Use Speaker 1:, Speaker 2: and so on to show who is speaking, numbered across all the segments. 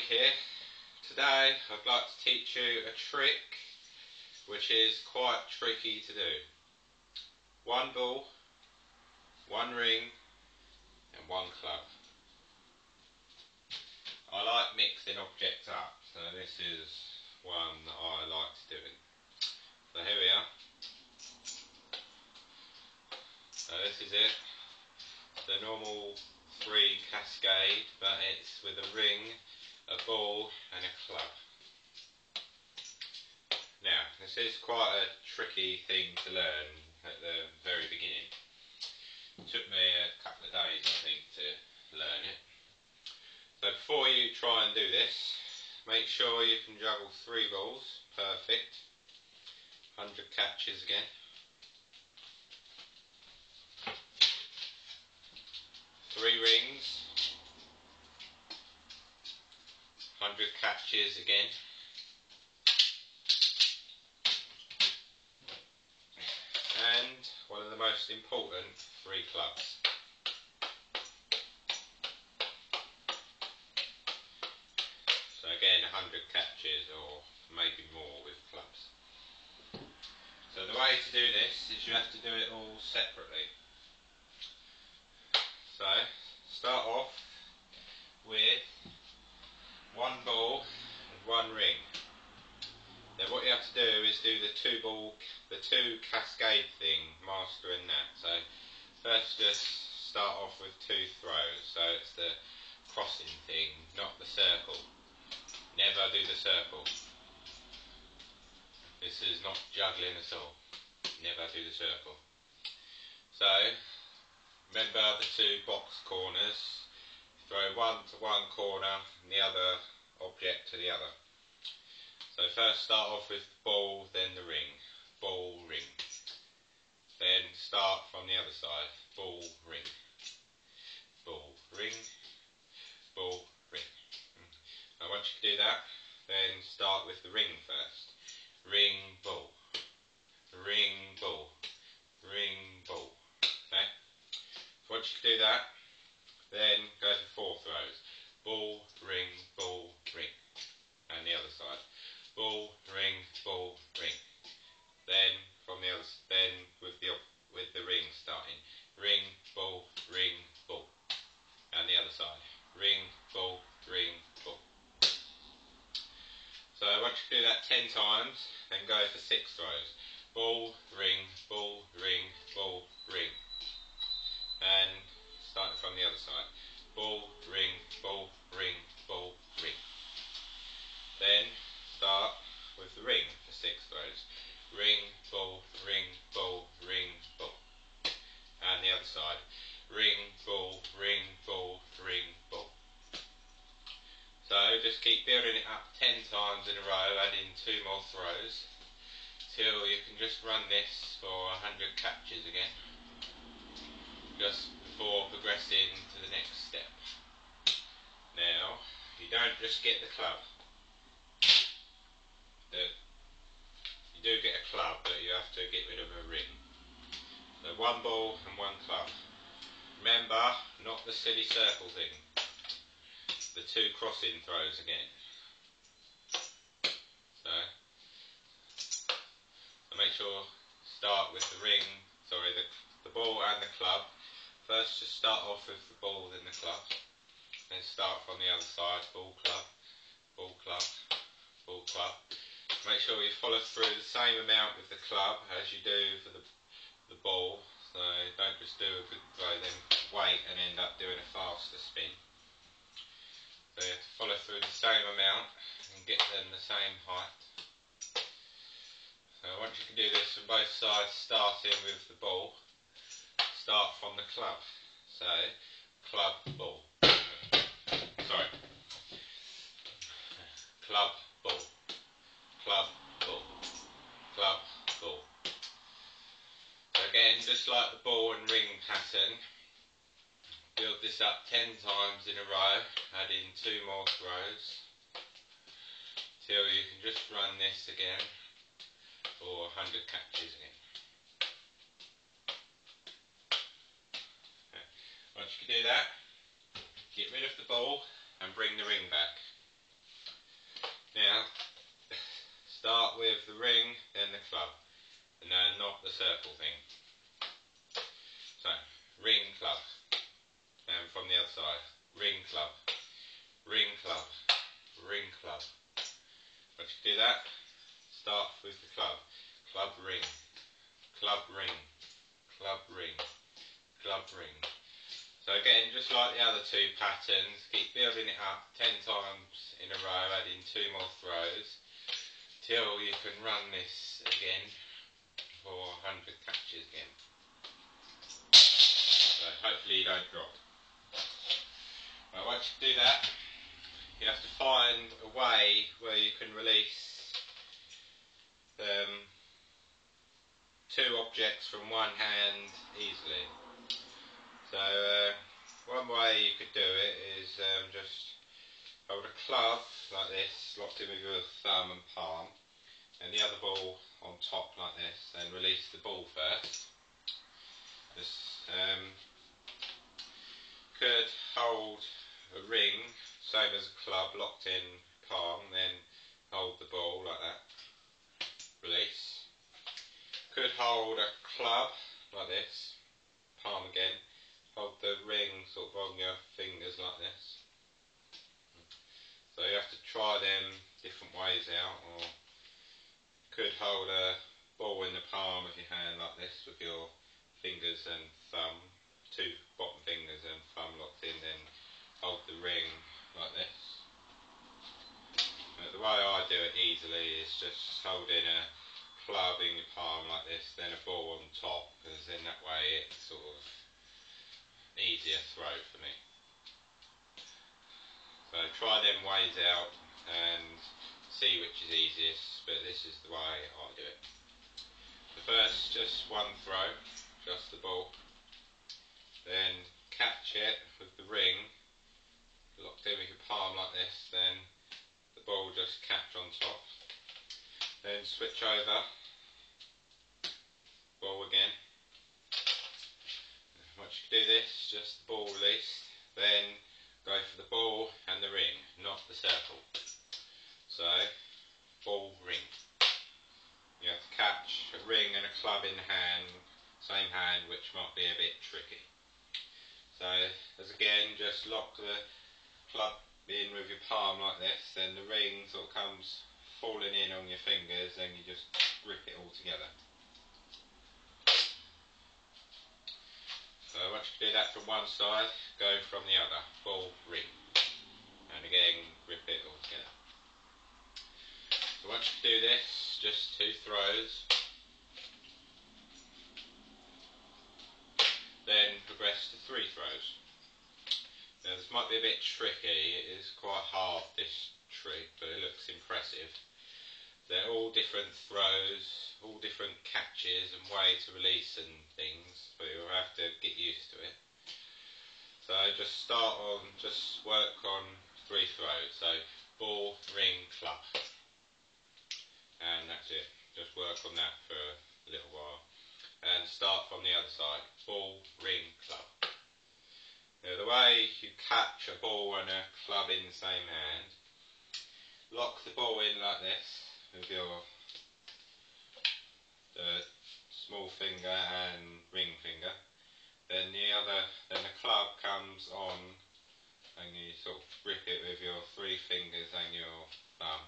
Speaker 1: here. Today I'd like to teach you a trick which is quite tricky to do. One ball, one ring and one club. I like mixing objects up, so this is one that I like doing. So here we are. So this is it. The normal 3 Cascade, but it's with a ring, a ball and a club. Now, this is quite a tricky thing to learn at the very beginning. It took me a couple of days, I think, to learn it. So before you try and do this, make sure you can juggle 3 balls, perfect. 100 catches again. 3 rings, 100 catches again. And one of the most important, 3 clubs. So again, 100 catches or maybe more with clubs. So the way to do this is you have to do it all separately. So start off with 1 ball and 1 ring. Then what you have to do is do the 2 Cascade thing, mastering that. So first just start off with 2 throws. So it's the crossing thing, not the circle. Never do the circle. This is not juggling at all. Never do the circle. So remember the 2 box corners. Throw one to one corner and the other object to the other. So first start off with the ball, then the ring. Ball, ring. Then start from the other side. Ball, ring. Ball, ring. Ball, ring. Now once you do that, then start with the ring first. Ring, ball. Ring, ball. Ring, ball. Okay? So once you do that, then go for 4 throws. Ball, ring, ring. And the other side. Ball, ring, ring. Then from the other, then with the ring starting. Ring, ball. And the other side. Ring, ball. So once you do that 10 times, then go for 6 throws. Ball, ring, ring. And starting from the other side. Ball, ring, ring. Then start with the ring for 6 throws. Ring, ball. And the other side. Ring, ball. So just keep building it up 10 times in a row, adding 2 more throws, till you can just run this for 100 catches again, just before progressing to the next step. Now, you don't just get the club. You do get a club, but you have to get rid of a ring. So 1 ball and 1 club. Remember, not the silly circle thing. The 2 crossing throws again. So make sure start with the ring, the ball and the club. First just start off with the ball then the club. Then start from the other side, ball, club, ball, club, ball, club. Make sure you follow through the same amount with the club as you do for the ball. So don't just do a good throw then wait and end up doing a faster spin. So you have to follow through the same amount and get them the same height. So once you can do this from both sides, starting with the ball, start from the club. So club, ball. Sorry. Club, ball. Club, ball. Club, ball. So again, just like the ball and ring pattern, build this up 10 times in a row, adding 2 more throws, till you can just run this again for 100 catches again. Okay. Once you can do that, get rid of the ball and bring the ring back. Now, start with the ring, then the club. No, not the circle thing. So, ring, club. And from the other side, ring, club. Ring, club. Ring, club. Once you do that, start with the club. Club, ring. Club, ring. Club, ring. Club, ring. So again, just like the other two patterns, keep building it up 10 times in a row, adding 2 more throws, till you can run this again for 100 catches again. So hopefully you don't drop. Well, once you do that, you have to find a way where you can release 2 objects from one hand easily. So one way you could do it is just hold a club like this, locked in with your thumb and palm, and the other ball on top like this, and release the ball first. Just could hold a ring, same as a club, locked in palm, then hold the ball like that, release. Could hold a club like this, palm again, hold the ring sort of on your fingers like this. So you have to try them different ways out, or you could hold a ball in the palm of your hand like this with your fingers and thumb, 2 bottom fingers and thumb locked in, then hold the ring like this. But the way I do it easily is just holding a club in your palm like this, then a ball on top, because in that way it's sort of easier throw for me. So try them ways out and see which is easiest, but this is the way I do it. So first, just 1 throw, just the ball, then catch it with the ring, locked in with your palm like this, then the ball just catch on top, then switch over, ball again. Once you do this, just the ball released, then go for the ball and the ring, not the circle. So, ball, ring. You have to catch a ring and a club in the hand, same hand, which might be a bit tricky. So, as again, just lock the club in with your palm like this, then the ring sort of comes falling in on your fingers, then you just grip it all together. So once you do that from one side, go from the other, ball, ring, and again grip it all together. So once you do this, just 2 throws, then progress to 3 throws. Now this might be a bit tricky, it is quite hard this trick, but it looks impressive. They're all different throws, all different catches and way to release and things, but you'll have to get used to it. So just work on 3 throws. So ball, ring, club. And that's it. Just work on that for a little while. And start from the other side. Ball, ring, club. Now the way you catch a ball and a club in the same hand, lock the ball in like this with your small finger and ring finger. Then the club comes on, and you sort of grip it with your 3 fingers and your thumb,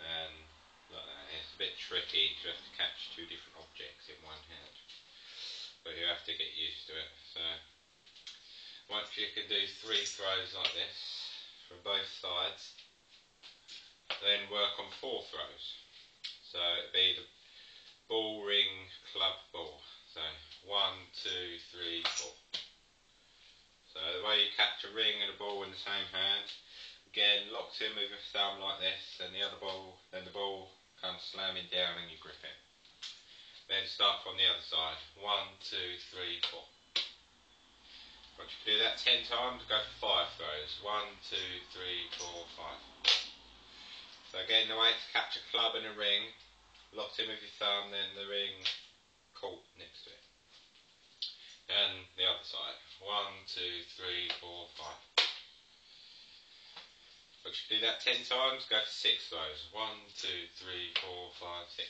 Speaker 1: and like that. It's a bit tricky just to catch 2 different objects in one hand, but you have to get used to it. So once you can do 3 throws like this from both sides, then work on 4 throws. So it'd be the ball, ring, club, ball. So 1, 2, 3, 4. So the way you catch a ring and a ball in the same hand, again locked in with your thumb like this, and the ball comes slamming down and you grip it. Then start from the other side. 1, 2, 3, 4. Once you do that 10 times, go for 5 throws. 1, 2, 3, 4, 5. So again, the way to catch a club and a ring, locked in with your thumb, then the ring caught next to it. And the other side. 1, 2, 3, 4, 5. Once you do that 10 times, go for 6 throws. 1, 2, 3, 4, 5, 6.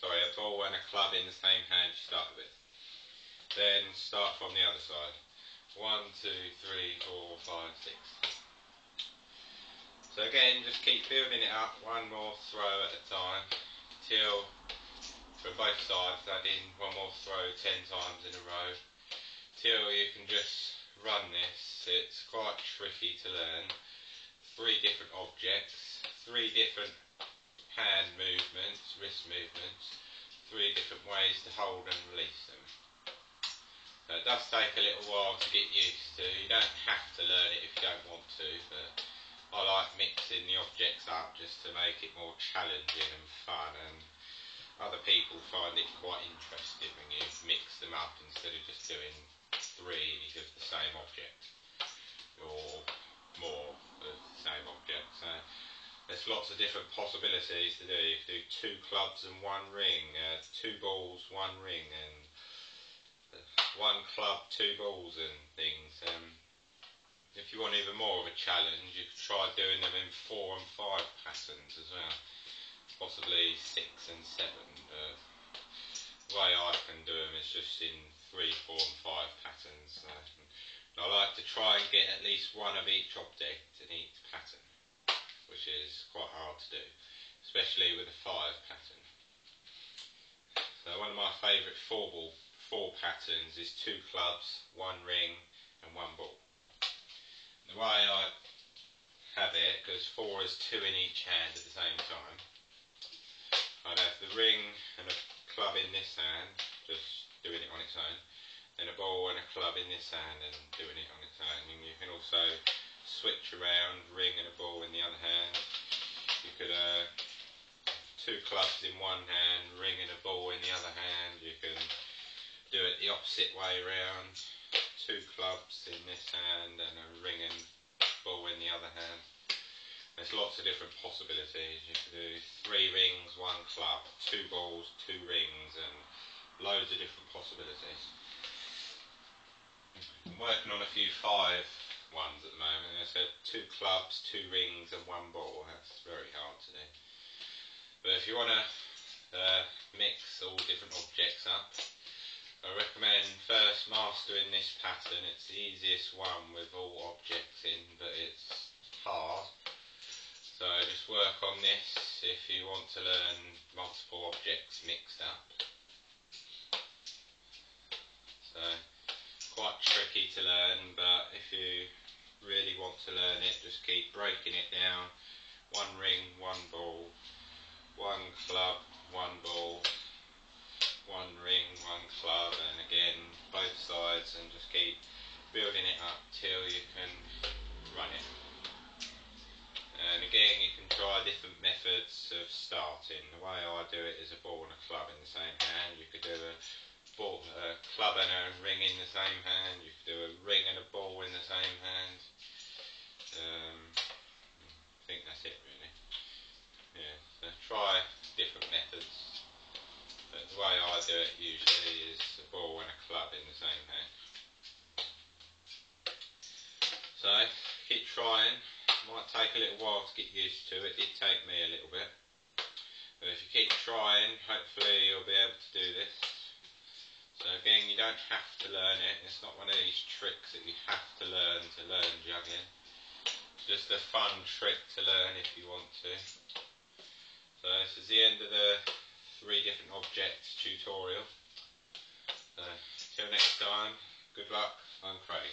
Speaker 1: So a ball and a club in the same hand you start with. Then start from the other side. 1, 2, 3, 4, 5, 6. So again, just keep building it up, one more throw at a time, till from both sides, add in one more throw 10 times in a row, till you can just run this. It's quite tricky to learn. 3 different objects, 3 different hand movements, wrist movements, 3 different ways to hold and release them. So it does take a little while to get used to. You don't have to learn it if you don't want to, but I like mixing the objects up just to make it more challenging and fun, and other people find it quite interesting when you mix them up instead of just doing 3 of the same object or more of the same object. So there's lots of different possibilities to do. You can do 2 clubs and 1 ring, 2 balls, 1 ring, and 1 club, 2 balls and things. If you want even more of a challenge, you could try doing them in 4 and 5 patterns as well. Possibly 6 and 7. The way I can do them is just in 3, 4 and 5 patterns. I like to try and get at least one of each object in each pattern, which is quite hard to do, especially with a 5 pattern. So one of my favourite 4 patterns is 2 clubs, 1 ring and 1 ball. The way I have it, because 4 is 2 in each hand at the same time, I'd have the ring and a club in this hand, just doing it on its own, then a ball and a club in this hand and doing it on its own. And you can also switch around, ring and a ball in the other hand. You could 2 clubs in one hand, ring and a ball in the other hand. You can do it the opposite way around. 2 clubs in this hand and a ring and ball in the other hand. There's lots of different possibilities. You can do 3 rings, 1 club, 2 balls, 2 rings, and loads of different possibilities. I'm working on a few 5 ones at the moment. I said 2 clubs, 2 rings and 1 ball. That's very hard to do. But if you want to mix all different objects up, I recommend first mastering this pattern. It's the easiest one with all objects in, but it's hard. So just work on this if you want to learn multiple objects mixed up. So quite tricky to learn, but if you really want to learn it, just keep breaking it down. 1 ring, 1 ball, 1 club, 1 ball, 1 ring, 1 club, and again both sides, and just keep building it up till you can run it. And again, you can try different methods of starting. The way I do it is a ball and a club in the same hand. You could do a club and a ring in the same hand. You could do a ring and a ball in the same hand. I think that's it really. Yeah, so try different methods. But the way I do it usually is a ball and a club in the same hand. So keep trying. Might take a little while to get used to. It did take me a little bit. But if you keep trying, hopefully you'll be able to do this. So again, you don't have to learn it. It's not one of these tricks that you have to learn juggling. It's just a fun trick to learn if you want to. So this is the end of the 3 different objects tutorial. So till next time, good luck. I'm Craig.